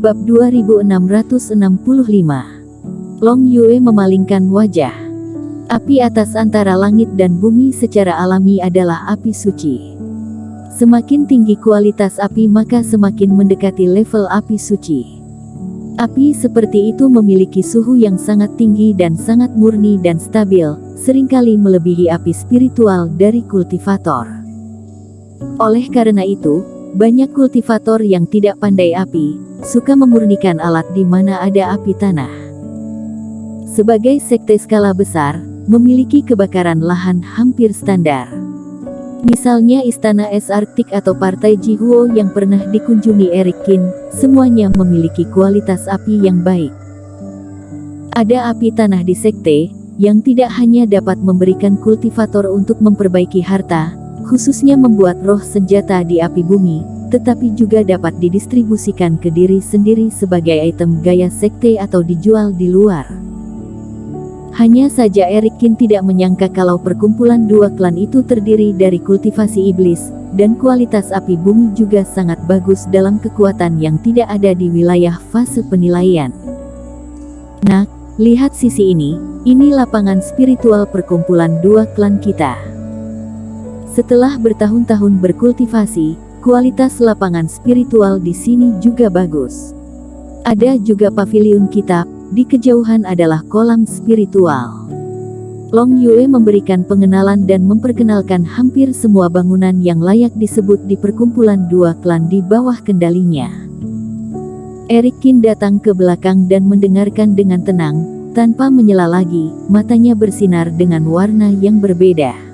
Bab 2665. Long Yue memalingkan wajah. Api atas antara langit dan bumi secara alami adalah api suci. Semakin tinggi kualitas api maka semakin mendekati level api suci. Api seperti itu memiliki suhu yang sangat tinggi dan sangat murni dan stabil, seringkali melebihi api spiritual dari kultivator. Oleh karena itu, banyak kultivator yang tidak pandai api, suka memurnikan alat di mana ada api tanah. Sebagai sekte skala besar, memiliki kebakaran lahan hampir standar. Misalnya Istana Es Arktik atau Partai Jihuo yang pernah dikunjungi Eric Kin, semuanya memiliki kualitas api yang baik. Ada api tanah di sekte, yang tidak hanya dapat memberikan kultivator untuk memperbaiki harta, khususnya membuat roh senjata di api bumi, tetapi juga dapat didistribusikan ke diri sendiri sebagai item gaya sekte atau dijual di luar. Hanya saja Eric Kin tidak menyangka kalau perkumpulan dua klan itu terdiri dari kultivasi iblis, dan kualitas api bumi juga sangat bagus dalam kekuatan yang tidak ada di wilayah fase penilaian. Nah, lihat sisi ini lapangan spiritual perkumpulan dua klan kita. Setelah bertahun-tahun berkultivasi, kualitas lapangan spiritual di sini juga bagus. Ada juga pavilion kitab, di kejauhan adalah kolam spiritual. Long Yue memberikan pengenalan dan memperkenalkan hampir semua bangunan yang layak disebut di perkumpulan dua klan di bawah kendalinya. Eric Kin datang ke belakang dan mendengarkan dengan tenang, tanpa menyela lagi, matanya bersinar dengan warna yang berbeda.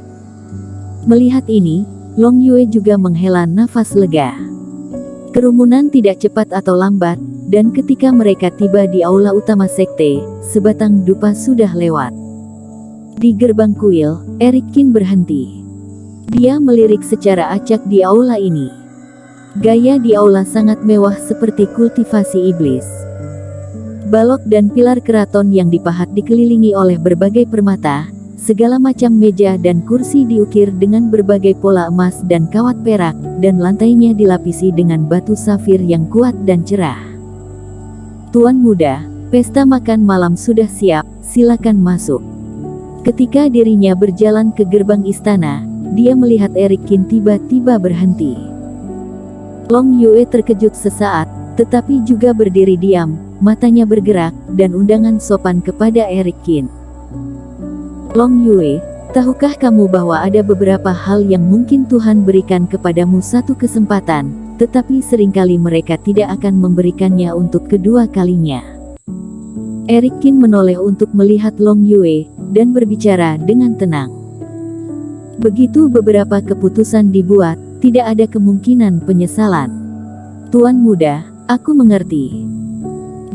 Melihat ini, Long Yue juga menghela nafas lega. Kerumunan tidak cepat atau lambat, dan ketika mereka tiba di aula utama sekte, sebatang dupa sudah lewat. Di gerbang kuil, Eric Kin berhenti. Dia melirik secara acak di aula ini. Gaya di aula sangat mewah seperti kultivasi iblis. Balok dan pilar keraton yang dipahat dikelilingi oleh berbagai permata. Segala macam meja dan kursi diukir dengan berbagai pola emas dan kawat perak, dan lantainya dilapisi dengan batu safir yang kuat dan cerah. Tuan muda, pesta makan malam sudah siap, silakan masuk. Ketika dirinya berjalan ke gerbang istana, dia melihat Eric Kin tiba-tiba berhenti. Long Yue terkejut sesaat, tetapi juga berdiri diam, matanya bergerak, dan undangan sopan kepada Eric Kin. Long Yue, tahukah kamu bahwa ada beberapa hal yang mungkin Tuhan berikan kepadamu satu kesempatan, tetapi seringkali mereka tidak akan memberikannya untuk kedua kalinya. Eric Kin menoleh untuk melihat Long Yue, dan berbicara dengan tenang. Begitu beberapa keputusan dibuat, tidak ada kemungkinan penyesalan. Tuan muda, aku mengerti.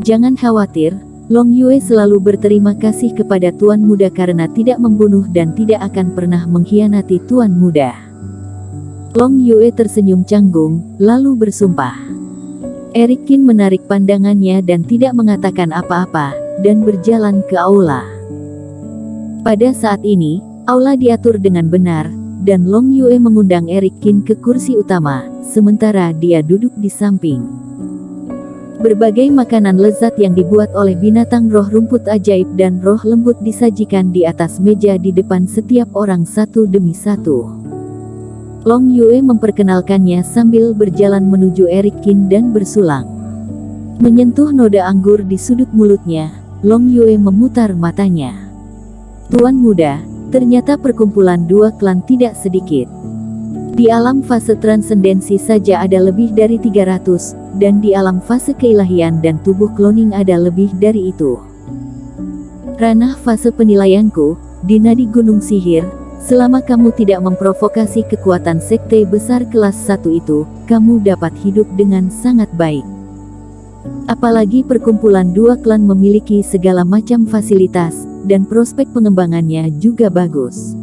Jangan khawatir. Long Yue selalu berterima kasih kepada Tuan Muda karena tidak membunuh dan tidak akan pernah mengkhianati Tuan Muda. Long Yue tersenyum canggung, lalu bersumpah. Eric Kin menarik pandangannya dan tidak mengatakan apa-apa, dan berjalan ke aula. Pada saat ini, aula diatur dengan benar, dan Long Yue mengundang Eric Kin ke kursi utama, sementara dia duduk di samping. Berbagai makanan lezat yang dibuat oleh binatang roh rumput ajaib dan roh lembut disajikan di atas meja di depan setiap orang satu demi satu. Long Yue memperkenalkannya sambil berjalan menuju Eric Kin dan bersulang. Menyentuh noda anggur di sudut mulutnya, Long Yue memutar matanya. Tuan muda, ternyata perkumpulan dua klan tidak sedikit. Di alam fase transendensi saja ada lebih dari 300, dan di alam fase keilahian dan tubuh cloning ada lebih dari itu. Ranah fase penilaianku, di nadi gunung sihir, selama kamu tidak memprovokasi kekuatan sekte besar kelas 1 itu, kamu dapat hidup dengan sangat baik. Apalagi perkumpulan dua klan memiliki segala macam fasilitas, dan prospek pengembangannya juga bagus.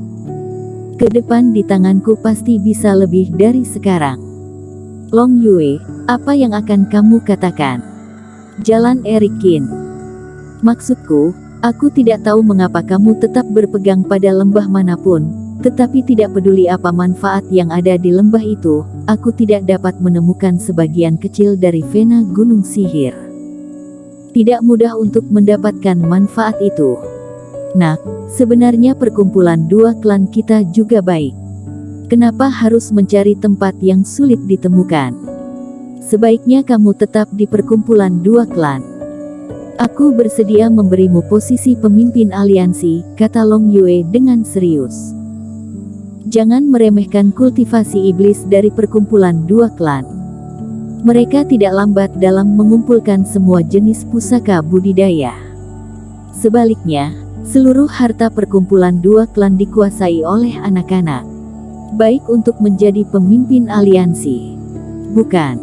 Ke depan di tanganku pasti bisa lebih dari sekarang. Long Yue, apa yang akan kamu katakan? Jalan Eric Kin. Maksudku, aku tidak tahu mengapa kamu tetap berpegang pada lembah manapun, Tetapi tidak peduli apa manfaat yang ada di lembah itu, aku tidak dapat menemukan sebagian kecil dari vena gunung sihir. Tidak mudah untuk mendapatkan manfaat itu. Nak, sebenarnya perkumpulan dua klan kita juga baik. Kenapa harus mencari tempat yang sulit ditemukan? Sebaiknya kamu tetap di perkumpulan dua klan. Aku bersedia memberimu posisi pemimpin aliansi, kata Long Yue dengan serius. Jangan meremehkan kultivasi iblis dari perkumpulan dua klan. Mereka tidak lambat dalam mengumpulkan semua jenis pusaka budidaya. Sebaliknya, seluruh harta perkumpulan dua klan dikuasai oleh anak-anak. Baik untuk menjadi pemimpin aliansi. Bukan.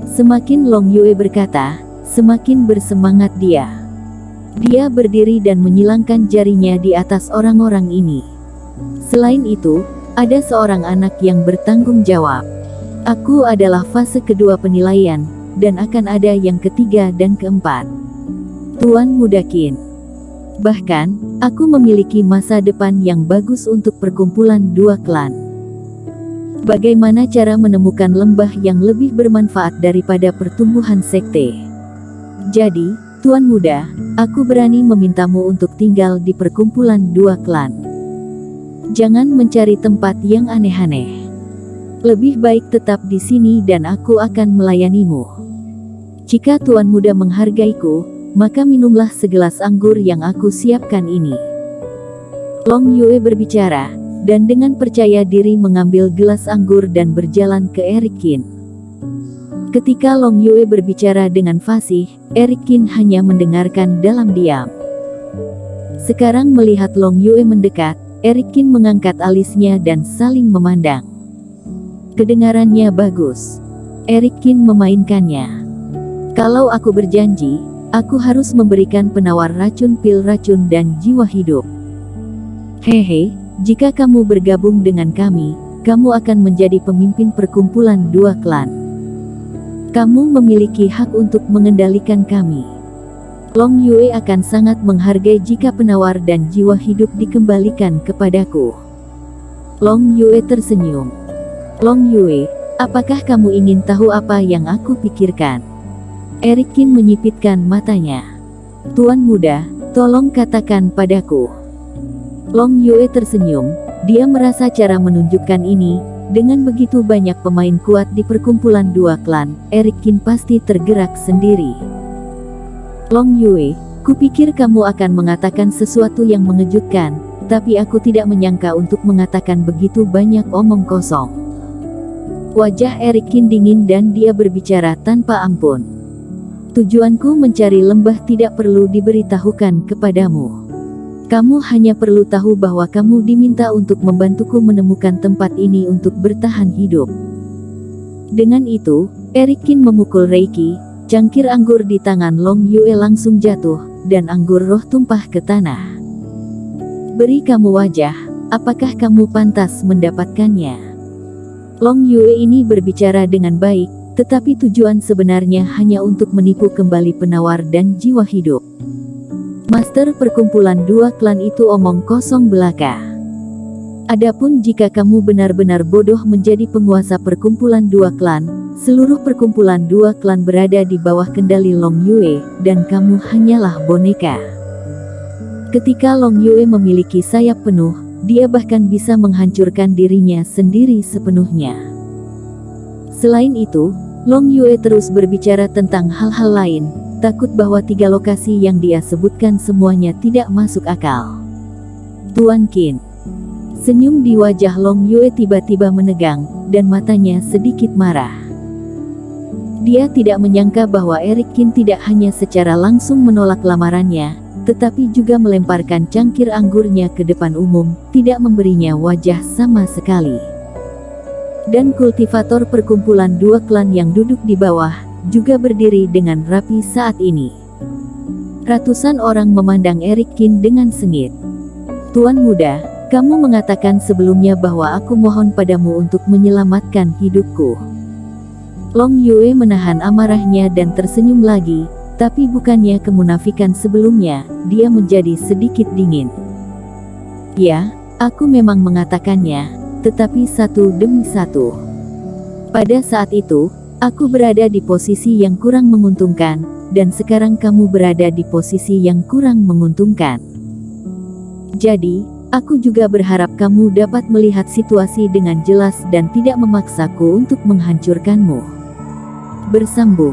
Semakin Long Yue berkata, semakin bersemangat dia. Dia berdiri dan menyilangkan jarinya di atas orang-orang ini. Selain itu, ada seorang anak yang bertanggung jawab. Aku adalah fase kedua penilaian, dan akan ada yang ketiga dan keempat. Tuan Muda Qin. Bahkan, aku memiliki masa depan yang bagus untuk perkumpulan dua klan. Bagaimana cara menemukan lembah yang lebih bermanfaat daripada pertumbuhan sekte? Jadi, Tuan Muda, aku berani memintamu untuk tinggal di perkumpulan dua klan. Jangan mencari tempat yang aneh-aneh. Lebih baik tetap di sini dan aku akan melayanimu. Jika Tuan Muda menghargaiku, maka minumlah segelas anggur yang aku siapkan ini. Long Yue berbicara, dan dengan percaya diri mengambil gelas anggur dan berjalan ke Eric Qin. Ketika Long Yue berbicara dengan fasih, Eric Qin hanya mendengarkan dalam diam. Sekarang melihat Long Yue mendekat, Eric Qin mengangkat alisnya dan saling memandang. Kedengarannya bagus. Eric Qin memainkannya. Kalau aku berjanji, aku harus memberikan penawar racun pil racun dan jiwa hidup. Hehe, jika kamu bergabung dengan kami, kamu akan menjadi pemimpin perkumpulan dua klan. Kamu memiliki hak untuk mengendalikan kami. Long Yue akan sangat menghargai jika penawar dan jiwa hidup dikembalikan kepadaku. Long Yue tersenyum. Long Yue, apakah kamu ingin tahu apa yang aku pikirkan? Eric Qin menyipitkan matanya. Tuan Muda, tolong katakan padaku. Long Yue tersenyum, dia merasa cara menunjukkan ini, dengan begitu banyak pemain kuat di perkumpulan dua klan, Eric Qin pasti tergerak sendiri. Long Yue, kupikir kamu akan mengatakan sesuatu yang mengejutkan, tapi aku tidak menyangka untuk mengatakan begitu banyak omong kosong. Wajah Eric Qin dingin dan dia berbicara tanpa ampun. Tujuanku mencari lembah tidak perlu diberitahukan kepadamu. Kamu hanya perlu tahu bahwa kamu diminta untuk membantuku menemukan tempat ini untuk bertahan hidup. Dengan itu, Eric Qin memukul Reiki. Cangkir anggur di tangan Long Yue langsung jatuh, dan anggur roh tumpah ke tanah. Beri kamu wajah, apakah kamu pantas mendapatkannya? Long Yue ini berbicara dengan baik, tetapi tujuan sebenarnya hanya untuk menipu kembali penawar dan jiwa hidup. Master perkumpulan dua klan itu omong kosong belaka. Adapun jika kamu benar-benar bodoh menjadi penguasa perkumpulan dua klan, seluruh perkumpulan dua klan berada di bawah kendali Long Yue, dan kamu hanyalah boneka. Ketika Long Yue memiliki sayap penuh, dia bahkan bisa menghancurkan dirinya sendiri sepenuhnya. Selain itu, Long Yue terus berbicara tentang hal-hal lain, takut bahwa 3 lokasi yang dia sebutkan semuanya tidak masuk akal. Tuan Qin. Senyum di wajah Long Yue tiba-tiba menegang, dan matanya sedikit marah. Dia tidak menyangka bahwa Eric Qin tidak hanya secara langsung menolak lamarannya, tetapi juga melemparkan cangkir anggurnya ke depan umum, tidak memberinya wajah sama sekali. Dan kultivator perkumpulan dua klan yang duduk di bawah, juga berdiri dengan rapi saat ini. Ratusan orang memandang Eric Qin dengan sengit. Tuan Muda, kamu mengatakan sebelumnya bahwa aku mohon padamu untuk menyelamatkan hidupku. Long Yue menahan amarahnya dan tersenyum lagi, tapi bukannya kemunafikan sebelumnya, dia menjadi sedikit dingin. Ya, Aku memang mengatakannya, tetapi satu demi satu. Pada saat itu, aku berada di posisi yang kurang menguntungkan, dan sekarang kamu berada di posisi yang kurang menguntungkan. Jadi, aku juga berharap kamu dapat melihat situasi dengan jelas dan tidak memaksaku untuk menghancurkanmu. Bersambung.